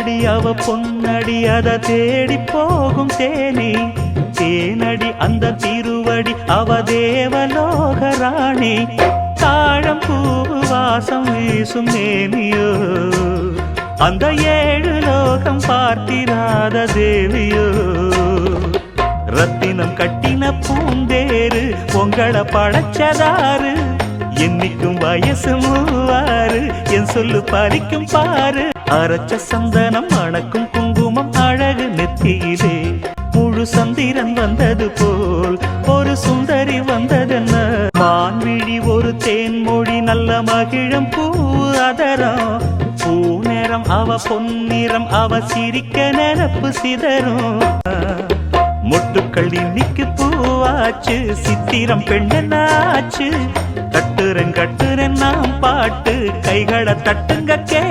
பூவடி அவ பொன்னடி அத தேடி போகும் தேனி தேனடி அந்த திருவடி அவ தேவலோக ராணி தாழம் பூ வாசம் வீசும் மேனியோ அந்த 7 லோகம் பார்த்திராத தேவியோ ரத்தினம் கட்டின பூந்தேரு உங்களை படைச்சதாரு என்னைக்கும் வயசு 3 என் சொல்லு பறிக்கும் பாரு அரைச்ச சந்தனம் அணக்கும் குங்குமம் அழகு நெத்தியிலே முழு சந்திரன் வந்தது போல் ஒரு சுந்தரி வந்ததென்ன மான்விழி ஒரு தேன்மொழி நல்ல மகிழம் பூ அதரம் பூ நேரம் அவ பொன்னிறம் அவ சிரிக்க நினப்பு சிதறும் மொட்டுக்கள் இன்னைக்கு பூவாச்சு சித்திரம் பெண்ணாச்சு கட்டுறேன் நாம் பாட்டு கைகளை தட்டுங்க கே